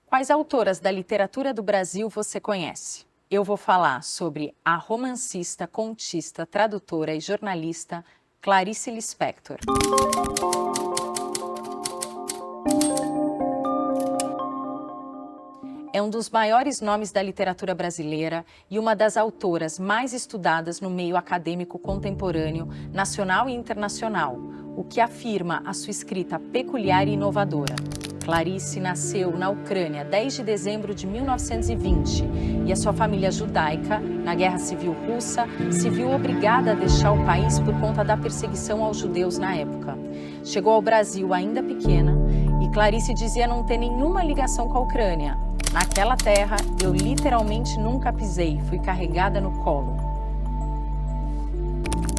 Quais autoras da literatura do Brasil você conhece? Eu vou falar sobre a romancista, contista, tradutora e jornalista Clarice Lispector. É um dos maiores nomes da literatura brasileira e uma das autoras mais estudadas no meio acadêmico contemporâneo, nacional e internacional, o que afirma a sua escrita peculiar e inovadora. Clarice nasceu na Ucrânia 10 de dezembro de 1920 e a sua família judaica, na Guerra Civil Russa, se viu obrigada a deixar o país por conta da perseguição aos judeus na época. Chegou ao Brasil ainda pequena e Clarice dizia não ter nenhuma ligação com a Ucrânia. Naquela terra, eu literalmente nunca pisei, fui carregada no colo.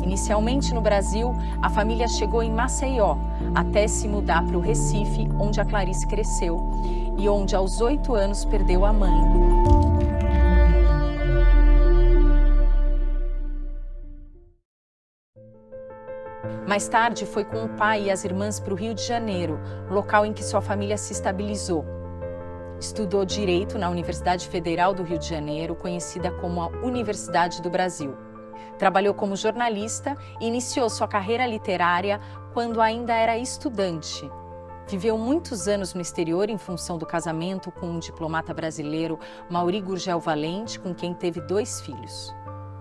Inicialmente no Brasil, a família chegou em Maceió, até se mudar para o Recife, onde a Clarice cresceu, e onde aos 8 anos perdeu a mãe. Mais tarde foi com o pai e as irmãs para o Rio de Janeiro, local em que sua família se estabilizou. Estudou Direito na Universidade Federal do Rio de Janeiro, conhecida como a Universidade do Brasil. Trabalhou como jornalista e iniciou sua carreira literária quando ainda era estudante. Viveu muitos anos no exterior em função do casamento com um diplomata brasileiro, Mauri Gurgel Valente, com quem teve 2 filhos.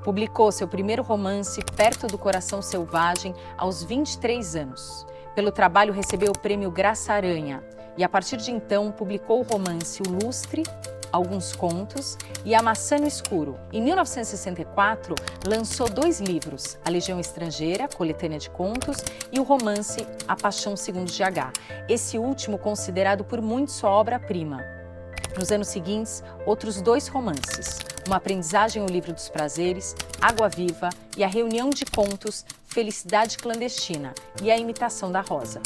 Publicou seu primeiro romance, Perto do Coração Selvagem, aos 23 anos. Pelo trabalho recebeu o prêmio Graça Aranha e, a partir de então, publicou o romance O Lustre, alguns contos e A Maçã no Escuro. Em 1964, lançou 2 livros, A Legião Estrangeira, coletânea de contos, e o romance A Paixão Segundo GH, esse último considerado por muitos sua obra-prima. Nos anos seguintes, outros 2 romances, Uma Aprendizagem ao Livro dos Prazeres, Água Viva e a reunião de contos Felicidade Clandestina e A Imitação da Rosa.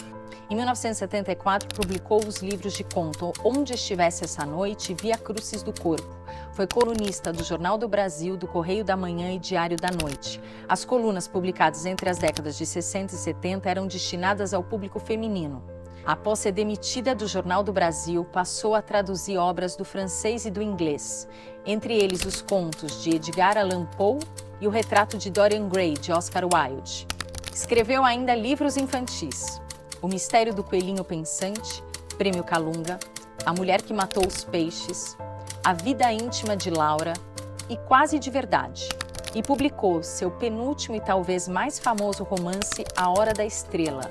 Em 1974, publicou os livros de conto Onde Estivesse Essa Noite e Via Crucis do Corpo. Foi colunista do Jornal do Brasil, do Correio da Manhã e Diário da Noite. As colunas publicadas entre as décadas de 60 e 70 eram destinadas ao público feminino. Após ser demitida do Jornal do Brasil, passou a traduzir obras do francês e do inglês, entre eles os contos de Edgar Allan Poe e o Retrato de Dorian Gray, de Oscar Wilde. Escreveu ainda livros infantis: O Mistério do Coelhinho Pensante, Prêmio Calunga, A Mulher que Matou os Peixes, A Vida Íntima de Laura e Quase de Verdade. E publicou seu penúltimo e talvez mais famoso romance, A Hora da Estrela.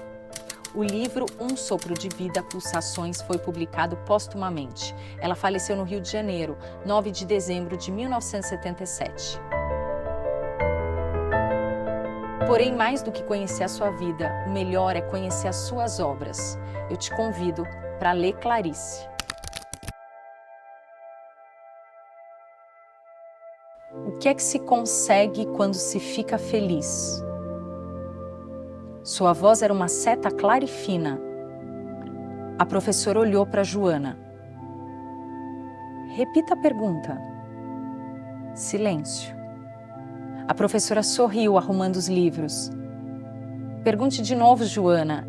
O livro Um Sopro de Vida, Pulsações foi publicado póstumamente. Ela faleceu no Rio de Janeiro, 9 de dezembro de 1977. Porém, mais do que conhecer a sua vida, o melhor é conhecer as suas obras. Eu te convido para ler Clarice. O que é que se consegue quando se fica feliz? Sua voz era uma seta clara e fina. A professora olhou para Joana. Repita a pergunta. Silêncio. A professora sorriu, arrumando os livros. Pergunte de novo, Joana.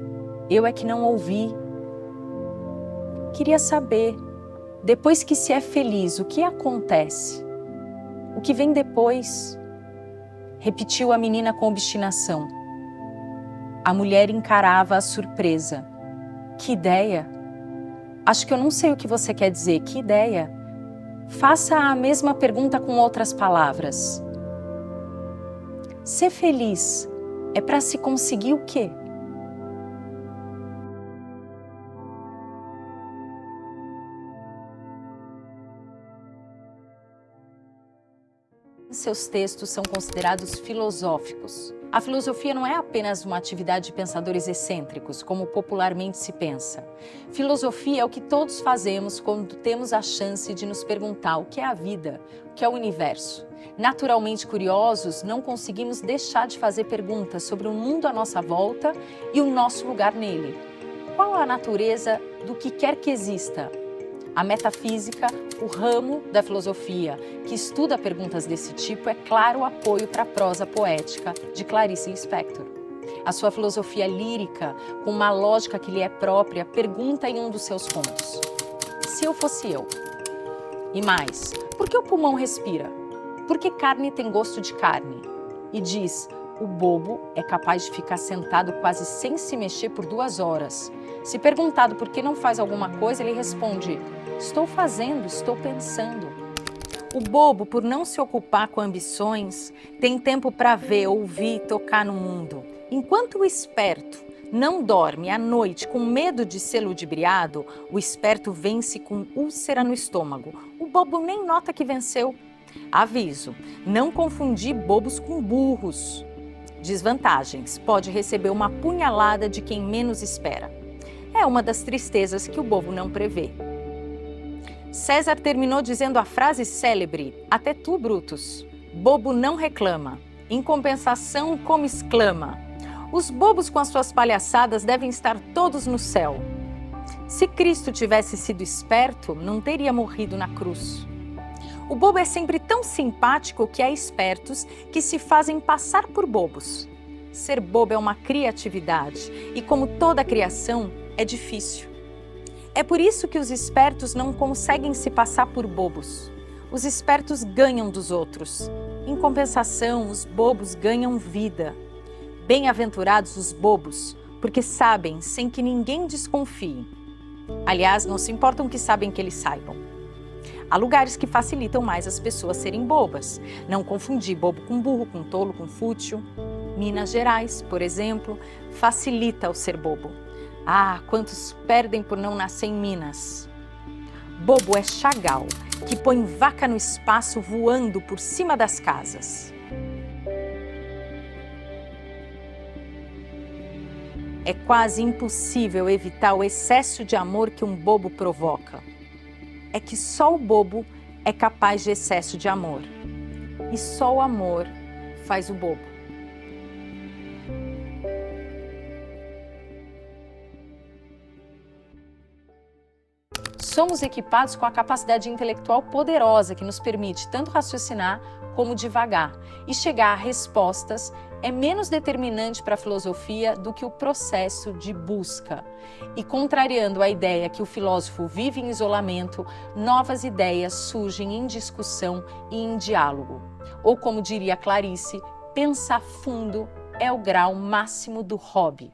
Eu é que não ouvi. Queria saber, depois que se é feliz, o que acontece? O que vem depois? Repetiu a menina com obstinação. A mulher encarava a surpresa. Que ideia? Acho que eu não sei o que você quer dizer. Que ideia? Faça a mesma pergunta com outras palavras. Ser feliz é para se conseguir o quê? Seus textos são considerados filosóficos. A filosofia não é apenas uma atividade de pensadores excêntricos, como popularmente se pensa. Filosofia é o que todos fazemos quando temos a chance de nos perguntar o que é a vida, o que é o universo. Naturalmente curiosos, não conseguimos deixar de fazer perguntas sobre o mundo à nossa volta e o nosso lugar nele. Qual a natureza do que quer que exista? A metafísica, o ramo da filosofia que estuda perguntas desse tipo, é claro apoio para a prosa poética de Clarice Lispector. A sua filosofia lírica, com uma lógica que lhe é própria, pergunta em um dos seus contos: se eu fosse eu? E mais, por que o pulmão respira? Por que carne tem gosto de carne? E diz, o bobo é capaz de ficar sentado quase sem se mexer por 2 horas. Se perguntado por que não faz alguma coisa, ele responde, estou fazendo, estou pensando. O bobo, por não se ocupar com ambições, tem tempo para ver, ouvir e tocar no mundo. Enquanto o esperto não dorme à noite com medo de ser ludibriado, o esperto vence com úlcera no estômago. O bobo nem nota que venceu. Aviso, não confundir bobos com burros. Desvantagens, pode receber uma punhalada de quem menos espera. É uma das tristezas que o bobo não prevê. César terminou dizendo a frase célebre, até tu, Brutus, bobo não reclama, em compensação como exclama. Os bobos com as suas palhaçadas devem estar todos no céu. Se Cristo tivesse sido esperto, não teria morrido na cruz. O bobo é sempre tão simpático que há espertos que se fazem passar por bobos. Ser bobo é uma criatividade e, como toda criação, é difícil. É por isso que os espertos não conseguem se passar por bobos. Os espertos ganham dos outros. Em compensação, os bobos ganham vida. Bem-aventurados os bobos, porque sabem sem que ninguém desconfie. Aliás, não se importam que sabem que eles saibam. Há lugares que facilitam mais as pessoas serem bobas. Não confundir bobo com burro, com tolo, com fútil. Minas Gerais, por exemplo, facilita o ser bobo. Ah, quantos perdem por não nascer em Minas. Bobo é Chagall, que põe vaca no espaço voando por cima das casas. É quase impossível evitar o excesso de amor que um bobo provoca. É que só o bobo é capaz de excesso de amor. E só o amor faz o bobo. Somos equipados com a capacidade intelectual poderosa que nos permite tanto raciocinar como divagar. E chegar a respostas é menos determinante para a filosofia do que o processo de busca. E contrariando a ideia que o filósofo vive em isolamento, novas ideias surgem em discussão e em diálogo. Ou como diria Clarice, pensar fundo é o grau máximo do hobby.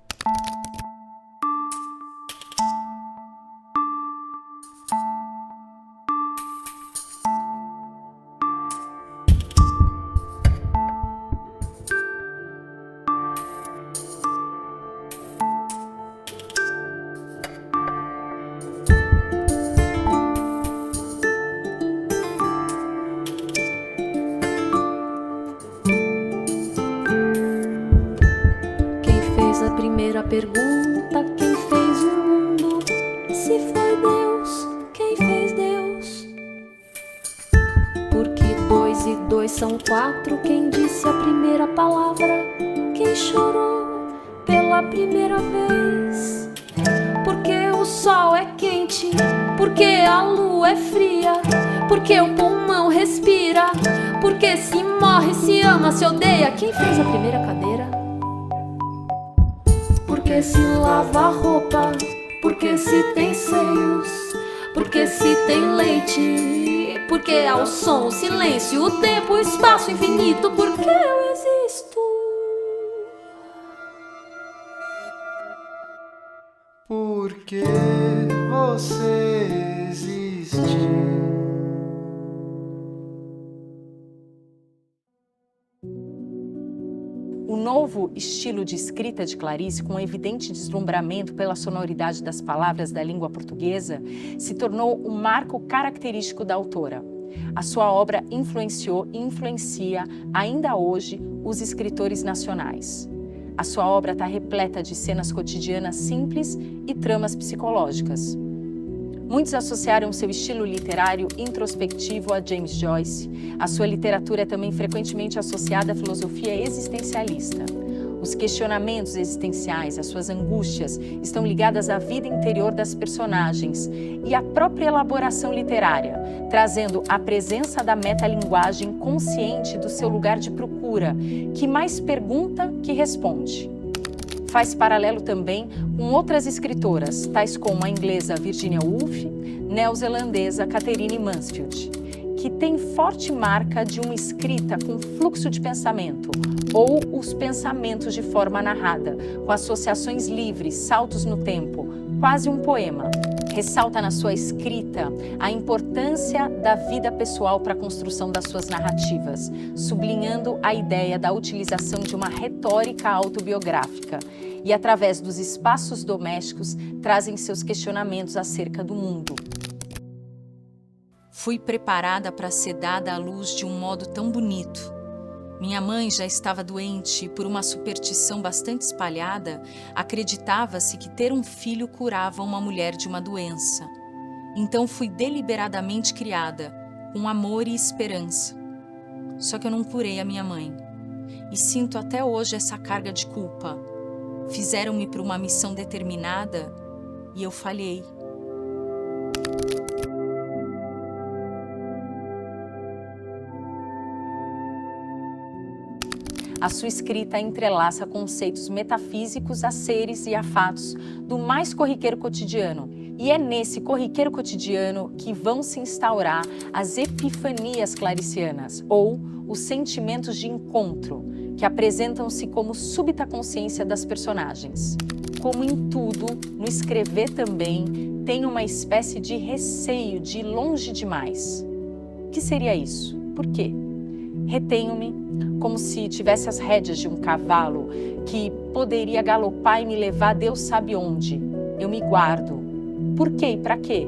Primeira pergunta, quem fez o mundo? Se foi Deus, quem fez Deus? Porque 2 e 2 são 4, quem disse a primeira palavra? Quem chorou pela primeira vez? Porque o sol é quente, porque a lua é fria, porque o pulmão respira, porque se morre, se ama, se odeia. Quem fez a primeira cadeira? Porque se lava a roupa, porque se tem seios, porque se tem leite, porque há o som, o silêncio, o tempo, o espaço infinito, porque eu existo. Porque você existe. O novo estilo de escrita de Clarice, com um evidente deslumbramento pela sonoridade das palavras da língua portuguesa, se tornou um marco característico da autora. A sua obra influenciou e influencia ainda hoje os escritores nacionais. A sua obra está repleta de cenas cotidianas simples e tramas psicológicas. Muitos associaram seu estilo literário introspectivo a James Joyce. A sua literatura é também frequentemente associada à filosofia existencialista. Os questionamentos existenciais, as suas angústias, estão ligadas à vida interior das personagens e à própria elaboração literária, trazendo a presença da metalinguagem consciente do seu lugar de procura, que mais pergunta que responde. Faz paralelo também com outras escritoras, tais como a inglesa Virginia Woolf, neozelandesa Catherine Mansfield, que tem forte marca de uma escrita com fluxo de pensamento, ou os pensamentos de forma narrada, com associações livres, saltos no tempo, quase um poema. Ressalta na sua escrita a importância da vida pessoal para a construção das suas narrativas, sublinhando a ideia da utilização de uma retórica autobiográfica e, através dos espaços domésticos, trazem seus questionamentos acerca do mundo. Fui preparada para ser dada à luz de um modo tão bonito. Minha mãe já estava doente e, por uma superstição bastante espalhada, acreditava-se que ter um filho curava uma mulher de uma doença. Então fui deliberadamente criada, com amor e esperança. Só que eu não curei a minha mãe. E sinto até hoje essa carga de culpa. Fizeram-me para uma missão determinada e eu falhei. A sua escrita entrelaça conceitos metafísicos a seres e a fatos do mais corriqueiro cotidiano. E é nesse corriqueiro cotidiano que vão se instaurar as epifanias claricianas, ou os sentimentos de encontro, que apresentam-se como súbita consciência das personagens. Como em tudo, no escrever também tem uma espécie de receio de ir longe demais. O que seria isso? Por quê? Retenho-me como se tivesse as rédeas de um cavalo que poderia galopar e me levar Deus sabe onde. Eu me guardo. Por quê e para quê?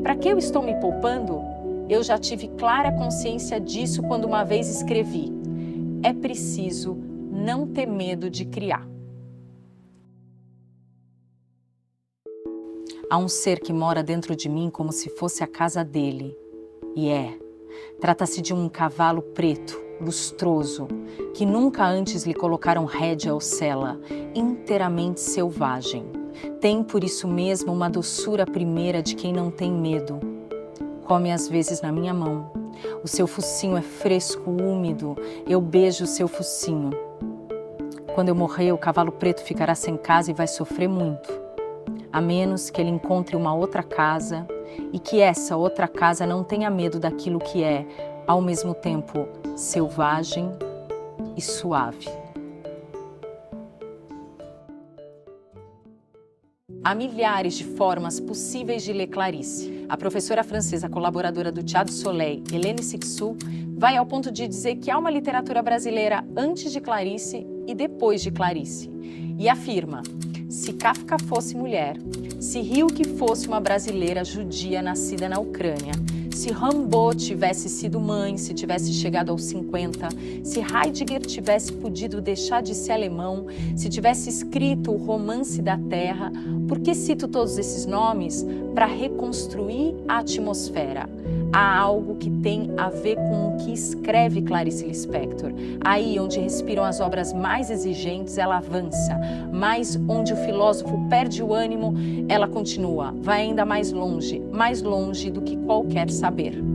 Para que eu estou me poupando? Eu já tive clara consciência disso quando uma vez escrevi: é preciso não ter medo de criar. Há um ser que mora dentro de mim como se fosse a casa dele. E trata-se de um cavalo preto, lustroso, que nunca antes lhe colocaram rédea ou sela, inteiramente selvagem. Tem por isso mesmo uma doçura primeira de quem não tem medo. Come às vezes na minha mão. O seu focinho é fresco, úmido, eu beijo o seu focinho. Quando eu morrer, o cavalo preto ficará sem casa e vai sofrer muito. A menos que ele encontre uma outra casa e que essa outra casa não tenha medo daquilo que é, ao mesmo tempo, selvagem e suave. Há milhares de formas possíveis de ler Clarice. A professora francesa colaboradora do Teatro Soleil, Hélène Cixous, vai ao ponto de dizer que há uma literatura brasileira antes de Clarice e depois de Clarice. E afirma: se Kafka fosse mulher, se Rilke fosse uma brasileira judia nascida na Ucrânia, se Rimbaud tivesse sido mãe, se tivesse chegado aos 50, se Heidegger tivesse podido deixar de ser alemão, se tivesse escrito o Romance da Terra, por que cito todos esses nomes? Para reconstruir a atmosfera. Há algo que tem a ver com o que escreve Clarice Lispector. Aí onde respiram as obras mais exigentes, ela avança, mas onde o filósofo perde o ânimo, ela continua, vai ainda mais longe do que qualquer saber.